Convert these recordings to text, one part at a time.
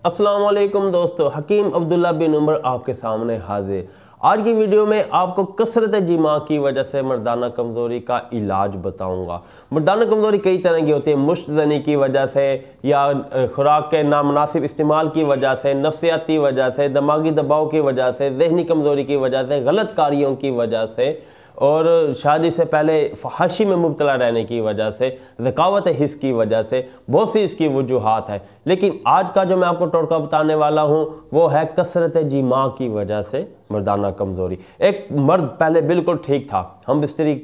अस्सलाम वालेकुम दोस्तों, हकीम अब्दुल्ला बिन उमर आपके सामने हाजिर। आज की वीडियो में आपको कसरत जिमा की वजह से मर्दाना कमज़ोरी का इलाज बताऊंगा। मर्दाना कमज़ोरी कई तरह की होती है, मुश्तज़नी की वजह से या खुराक के नामुनासिब इस्तेमाल की वजह से, नफ्सियाती वजह से, दिमागी दबाव की वजह से, जहनी कमज़ोरी की वजह से, गलत कार्यों की वजह से और शादी से पहले फहाशी में मुब्तला रहने की वजह से, ज़कावत हिस्स की वजह से, बहुत सी इसकी वजूहात है। लेकिन आज का जो मैं आपको टोटका बताने वाला हूँ वो है कसरत जिमा की वजह से मर्दाना कमज़ोरी। एक मर्द पहले बिल्कुल ठीक था, हम बिस्तरी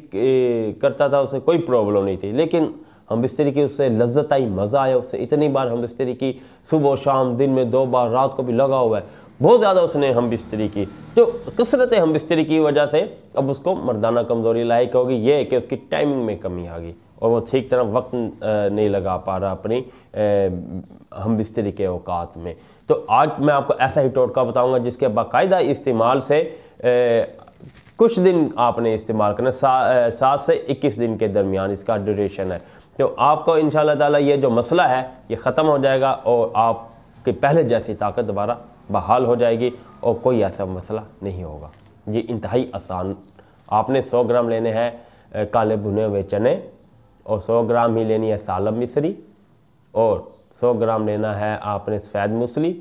करता था, उसे कोई प्रॉब्लम नहीं थी, लेकिन हम बिस्तरी की उससे लज्जत आई, मज़ा आया, उससे इतनी बार हम बिस्तरी की, सुबह शाम, दिन में 2 बार, रात को भी लगा हुआ है, बहुत ज़्यादा उसने हम बिस्तरी की। तो कसरत हम बिस्तरी की वजह से अब उसको मर्दाना कमज़ोरी लायक होगी। ये है कि उसकी टाइमिंग में कमी आ गई और वो ठीक तरह वक्त नहीं लगा पा रहा अपनी हम बिस्तरी के औकात में। तो आज मैं आपको ऐसा ही टोटका बताऊंगा जिसके बाकायदा इस्तेमाल से कुछ दिन आपने इस्तेमाल करना, 7 से 21 दिन के दरमियान इसका ड्यूरेशन है। तो आपको इंशाअल्लाह ताला ये जो मसला है ये ख़त्म हो जाएगा और आपके पहले जैसी ताकत दोबारा बहाल हो जाएगी और कोई ऐसा मसला नहीं होगा। ये इंतहाई आसान। आपने 100 ग्राम लेने हैं काले भुने हुए चने और 100 ग्राम ही लेनी है सालब मिश्री और 100 ग्राम लेना है आपने सफ़ेद मूसली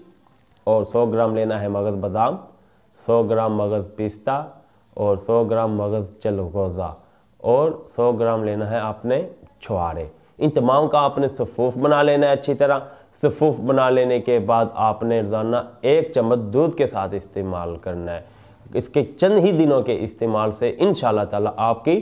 और 100 ग्राम लेना है मगज़ बादाम, 100 ग्राम मगज़ पिस्ता और 100 ग्राम मगज़ चलगोज़ा और 100 ग्राम लेना है आपने छुआरे। इन तमाम का आपने सफ़ूफ़ बना लेना है अच्छी तरह। सफ़ूफ़ बना लेने के बाद आपने रोज़ाना 1 चम्मच दूध के साथ इस्तेमाल करना है। इसके चंद ही दिनों के इस्तेमाल से इंशाअल्लाह ताला आपकी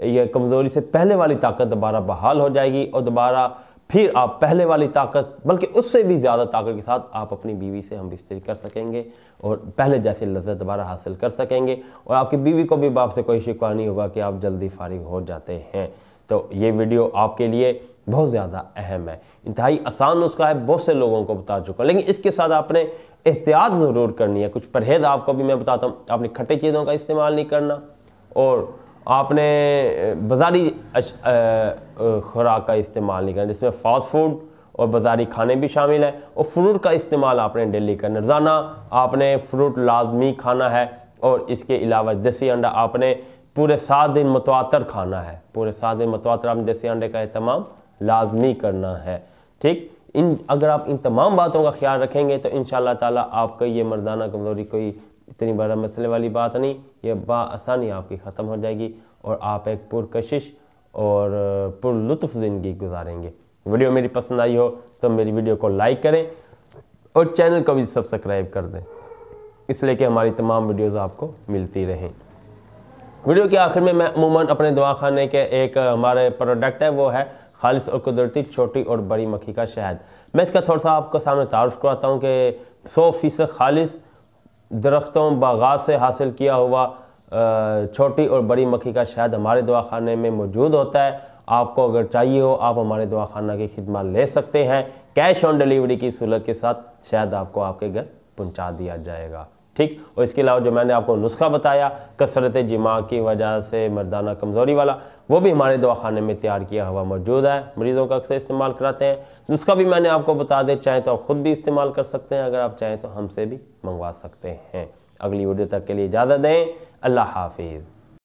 ये कमज़ोरी से पहले वाली ताकत दोबारा बहाल हो जाएगी और दोबारा फिर आप पहले वाली ताकत बल्कि उससे भी ज़्यादा ताकत के साथ आप अपनी बीवी से हम बिस्तरी कर सकेंगे और पहले जैसे लज़्ज़त दोबारा हासिल कर सकेंगे और आपकी बीवी को भी बाप से कोई शिकवा नहीं होगा कि आप जल्दी फारिग हो जाते हैं। तो ये वीडियो आपके लिए बहुत ज़्यादा अहम है, इंतहाई आसान नुस्खा है, बहुत से लोगों को बता चुका, लेकिन इसके साथ आपने एहतियात ज़रूर करनी है। कुछ परहेज़ आपको भी मैं बताता हूँ। आपने खट्टे चीज़ों का इस्तेमाल नहीं करना और आपने बाज़ारी खुराक का इस्तेमाल नहीं करना जिसमें फ़ास्ट फूड और बाज़ारी खाने भी शामिल है और फ्रूट का इस्तेमाल आपने डेली करना। रोज़ाना आपने फ्रूट लाजमी खाना है और इसके अलावा देसी अंडा आपने पूरे 7 दिन मुतवातर खाना है। पूरे 7 दिन मुतवातर आपने देसी अंडे का एहतमाम लाजमी करना है। ठीक, अगर आप इन तमाम बातों का ख्याल रखेंगे तो इंशाअल्लाह ताला आपका ये मर्दाना कमज़ोरी कोई इतनी बड़ा मसले वाली बात नहीं, ये बआसानी आपकी ख़त्म हो जाएगी और आप एक पुरकशिश और पुरलुत्फ़ ज़िंदगी गुजारेंगे। वीडियो मेरी पसंद आई हो तो मेरी वीडियो को लाइक करें और चैनल को भी सब्सक्राइब कर दें, इसलिए कि हमारी तमाम वीडियोज़ आपको मिलती रहें। वीडियो के आखिर में मैं अमूमन अपने दवाखाने के एक हमारे प्रोडक्ट है, वो है खालिस और कुदरती छोटी और बड़ी मक्खी का शहद। मैं इसका थोड़ा सा आपको सामने तारुफ करवाता हूँ कि 100% खालिस दरख्तों बागात से हासिल किया हुआ छोटी और बड़ी मक्खी का शहद हमारे दवाखाने में मौजूद होता है। आपको अगर चाहिए हो आप हमारे दवाखाना की खिदमत ले सकते हैं। कैश ऑन डिलीवरी की सहूलत के साथ शहद आपको आपके घर पहुँचा दिया जाएगा। ठीक, और इसके अलावा जो मैंने आपको नुस्खा बताया कसरत जिमा की वजह से मर्दाना कमज़ोरी वाला, वो भी हमारे दवाखाने में तैयार किया हुआ मौजूद है। मरीज़ों का अक्सर इस्तेमाल कराते हैं। नुस्खा भी मैंने आपको बता दें, चाहे तो आप ख़ुद भी इस्तेमाल कर सकते हैं, अगर आप चाहें तो हमसे भी मंगवा सकते हैं। अगली वीडियो तक के लिए इजाज़त दें। अल्लाह हाफिज़।